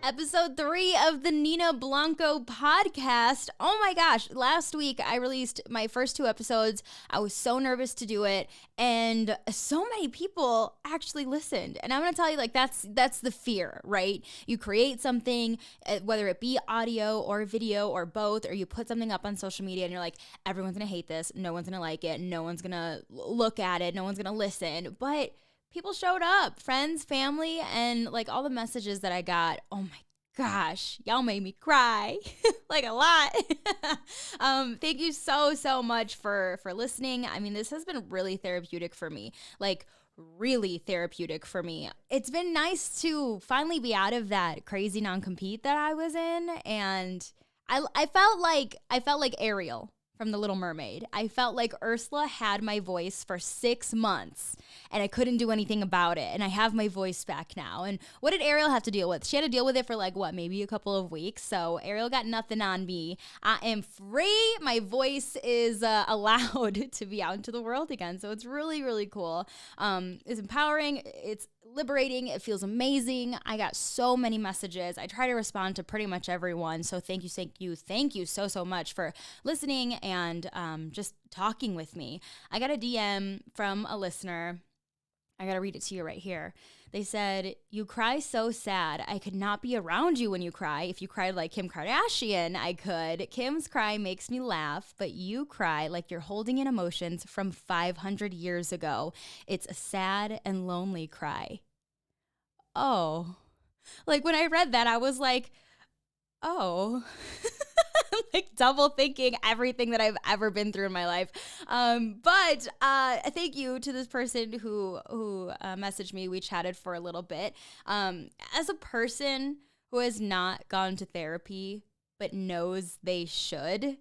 Episode 3 of the Nina Blanco podcast. Oh my gosh, last week I released my first 2 episodes. I was so nervous to do it, and so many people actually listened. And I'm gonna tell you, like, that's the fear, right? You create something, whether it be audio or video or both, or you put something up on social media and you're like, everyone's gonna hate this, no one's gonna like it, no one's gonna look at it, no one's gonna listen. But people showed up, friends, family, and like all the messages that I got. Oh my gosh, y'all made me cry like a lot. Thank you so much for listening. I mean, this has been really therapeutic for me. Like, really therapeutic for me. It's been nice to finally be out of that crazy non-compete that I was in, and I felt like Ariel from The Little Mermaid. I felt like Ursula had my voice for 6 months and I couldn't do anything about it. And I have my voice back now. And what did Ariel have to deal with? She had to deal with it for maybe a couple of weeks. So Ariel got nothing on me. I am free. My voice is allowed to be out into the world again. So it's really, really cool. It's empowering. It's liberating. It feels amazing. I got so many messages. I try to respond to pretty much everyone. So thank you so much for listening and just talking with me. I got a DM from a listener. I got to read it to you right here. They said, "You cry so sad. I could not be around you when you cry. If you cried like Kim Kardashian, I could. Kim's cry makes me laugh, but you cry like you're holding in emotions from 500 years ago. It's a sad and lonely cry." Oh, like when I read that, I was like, oh, like double thinking everything that I've ever been through in my life. But thank you to this person who messaged me. We chatted for a little bit. As a person who has not gone to therapy but knows they should,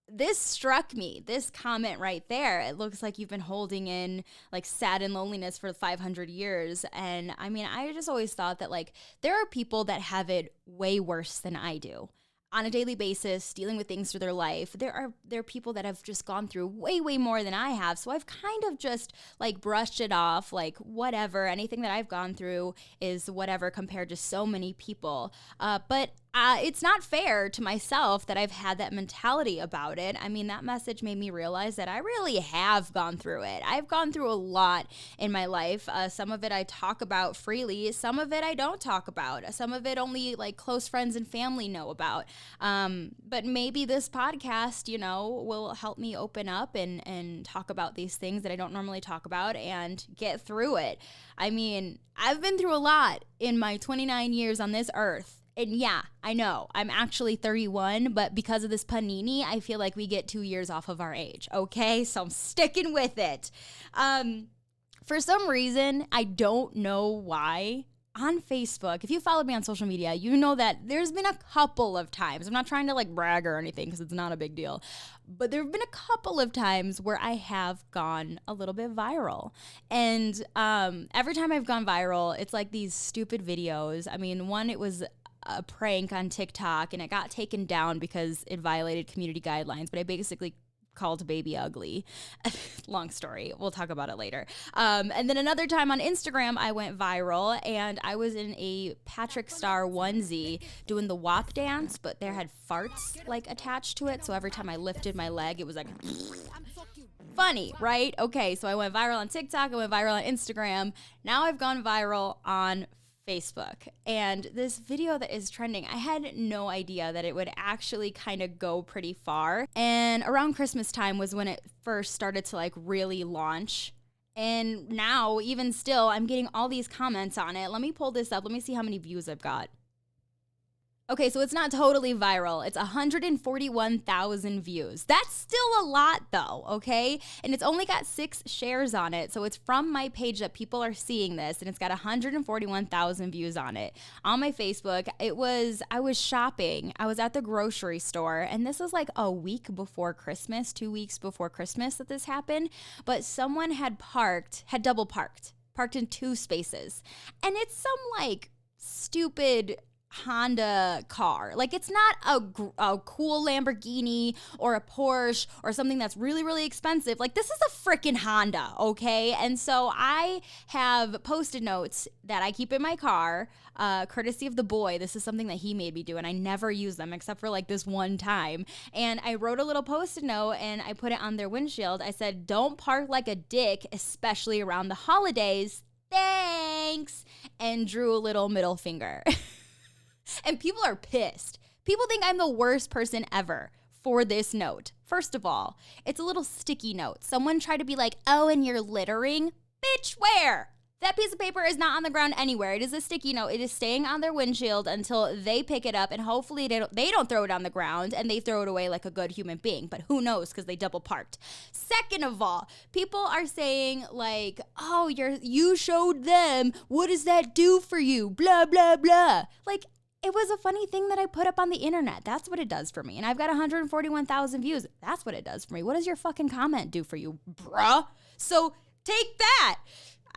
this struck me, this comment right there. It looks like you've been holding in like sad and loneliness for 500 years. And I mean, I just always thought that like there are people that have it way worse than I do on a daily basis, dealing with things through their life. There are people that have just gone through way more than I have. So I've kind of just like brushed it off, like whatever, anything that I've gone through is whatever compared to so many people. But it's not fair to myself that I've had that mentality about it. I mean, that message made me realize that I really have gone through it. I've gone through a lot in my life. Some of it I talk about freely. Some of it I don't talk about. Some of it only like close friends and family know about. But maybe this podcast, will help me open up and talk about these things that I don't normally talk about and get through it. I mean, I've been through a lot in my 29 years on this earth. And yeah, I know, I'm actually 31, but because of this panini, I feel like we get 2 years off of our age, okay? So I'm sticking with it. For some reason, I don't know why, on Facebook, if you followed me on social media, you know that there's been a couple of times, I'm not trying to like brag or anything because it's not a big deal, but there have been a couple of times where I have gone a little bit viral. And every time I've gone viral, it's like these stupid videos. I mean, one, it was a prank on TikTok and it got taken down because it violated community guidelines, but I basically called baby ugly. Long story. We'll talk about it later. And then another time on Instagram, I went viral and I was in a Patrick Star onesie doing the WAP dance, but there had farts like attached to it. So every time I lifted my leg, it was like funny, right? Okay, so I went viral on TikTok, I went viral on Instagram. Now I've gone viral on Facebook. And this video that is trending, I had no idea that it would actually kind of go pretty far. And around Christmas time was when it first started to like really launch. And now, even still, I'm getting all these comments on it. Let me pull this up. Let me see how many views I've got. Okay, so it's not totally viral. It's 141,000 views. That's still a lot though, okay? And it's only got 6 shares on it. So it's from my page that people are seeing this, and it's got 141,000 views on it. On my Facebook, I was shopping. I was at the grocery store, and this is like a week before Christmas, 2 weeks before Christmas that this happened. But someone had double parked in 2 spaces. And it's some like stupid Honda car. Like, it's not a cool Lamborghini or a Porsche or something that's really, really expensive. Like, this is a freaking Honda, okay? And so I have Post-it notes that I keep in my car, courtesy of the boy. This is something that he made me do, and I never use them except for like this one time. And I wrote a little Post-it note and I put it on their windshield. I said, "Don't park like a dick, especially around the holidays. Thanks." And drew a little middle finger. And people are pissed. People think I'm the worst person ever for this note. First of all, it's a little sticky note. Someone tried to be like, "Oh, and you're littering?" Bitch, where? That piece of paper is not on the ground anywhere. It is a sticky note. It is staying on their windshield until they pick it up, and hopefully they don't throw it on the ground and they throw it away like a good human being. But who knows, because they double parked. Second of all, people are saying like, "Oh, you showed them. What does that do for you? Blah, blah, blah." Like, it was a funny thing that I put up on the internet. That's what it does for me. And I've got 141,000 views. That's what it does for me. What does your fucking comment do for you, bruh? So take that.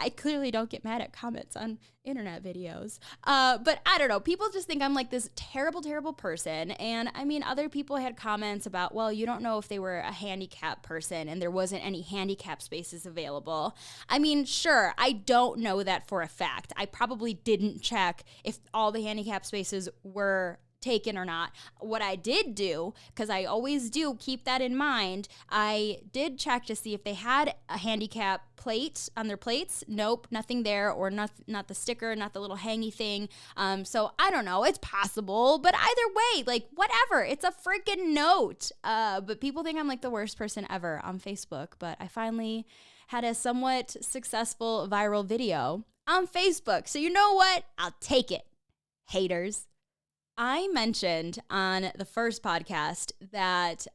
I clearly don't get mad at comments on internet videos. But I don't know. People just think I'm like this terrible, terrible person. And I mean, other people had comments about, well, you don't know if they were a handicapped person and there wasn't any handicap spaces available. I mean, sure, I don't know that for a fact. I probably didn't check if all the handicap spaces were taken or not. What I did do, because I always do keep that in mind, I did check to see if they had a handicap plate on their plates. Nope, nothing there, or not the sticker, not the little hangy thing. So I don't know, it's possible, but either way, like, whatever, it's a freaking note. But people think I'm like the worst person ever on Facebook, but I finally had a somewhat successful viral video on Facebook. So you know what? I'll take it, haters. I mentioned on the first podcast that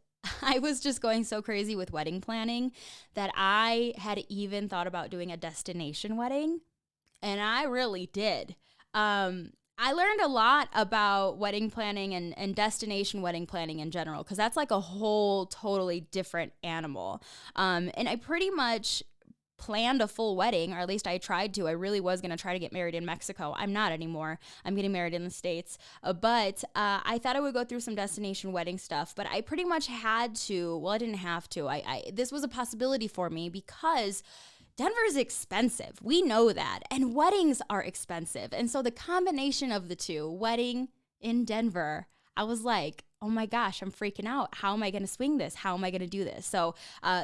I was just going so crazy with wedding planning that I had even thought about doing a destination wedding, and I really did. I learned a lot about wedding planning and destination wedding planning in general, because that's like a whole totally different animal. And I pretty much planned a full wedding, or at least I tried to. I really was going to try to get married in Mexico. I'm not anymore. I'm getting married in the States. But I thought I would go through some destination wedding stuff, but I pretty much had to. Well, I didn't have to. This was a possibility for me because Denver is expensive. We know that. And weddings are expensive. And so the combination of the two, wedding in Denver, I was like, oh my gosh, I'm freaking out. How am I going to swing this? How am I going to do this? So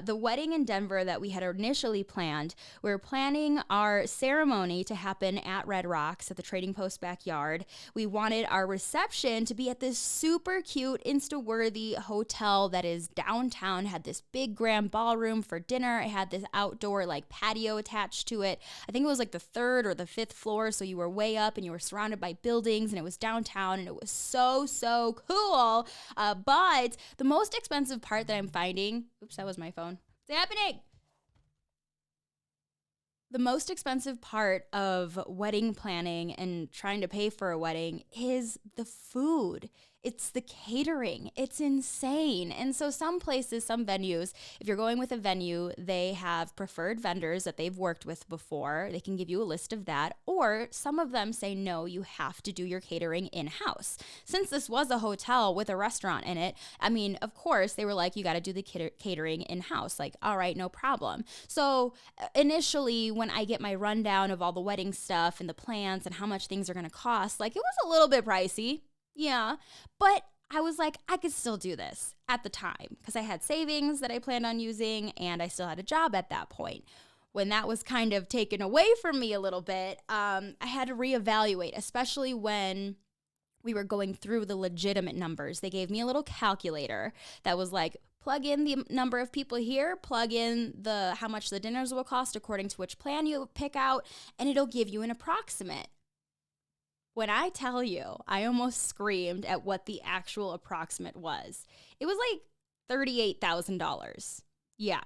the wedding in Denver that we had initially planned, we were planning our ceremony to happen at Red Rocks at the Trading Post backyard. We wanted our reception to be at this super cute, Insta-worthy hotel that is downtown, had this big grand ballroom for dinner. It had this outdoor like patio attached to it. I think it was like the third or the fifth floor. So you were way up and you were surrounded by buildings, and it was downtown, and it was so, so cool. But the most expensive part that I'm finding, oops, that was my phone. What's happening? The most expensive part of wedding planning and trying to pay for a wedding is the food. It's the catering. It's insane. And so some places, some venues, if you're going with a venue, they have preferred vendors that they've worked with before. They can give you a list of that. Or some of them say, no, you have to do your catering in-house. Since this was a hotel with a restaurant in it, I mean, of course, they were like, you got to do the catering in-house. Like, all right, no problem. So initially, when I get my rundown of all the wedding stuff and the plans and how much things are going to cost, like, it was a little bit pricey. Yeah, but I was like, I could still do this at the time because I had savings that I planned on using, and I still had a job at that point. When that was kind of taken away from me a little bit, I had to reevaluate, especially when we were going through the legitimate numbers. They gave me a little calculator that was like, plug in the number of people here, plug in how much the dinners will cost according to which plan you pick out, and it'll give you an approximate. When I tell you, I almost screamed at what the actual approximate was. It was like $38,000. Yeah,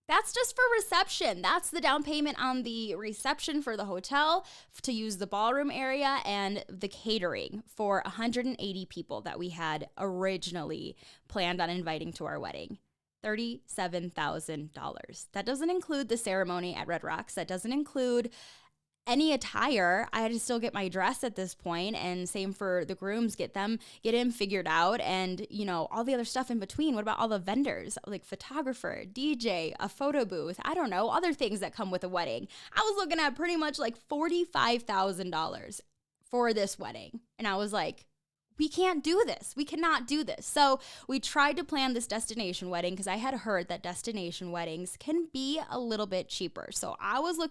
that's just for reception. That's the down payment on the reception for the hotel to use the ballroom area, and the catering for 180 people that we had originally planned on inviting to our wedding. $37,000. That doesn't include the ceremony at Red Rocks. That doesn't include any attire. I had to still get my dress at this point, and same for the grooms, get him figured out, and all the other stuff in between. What about all the vendors, like photographer, DJ, a photo booth, I don't know, other things that come with a wedding. I was looking at pretty much like $45,000 for this wedding, and I was like, we can't do this. We cannot do this. So we tried to plan this destination wedding because I had heard that destination weddings can be a little bit cheaper. So I was looking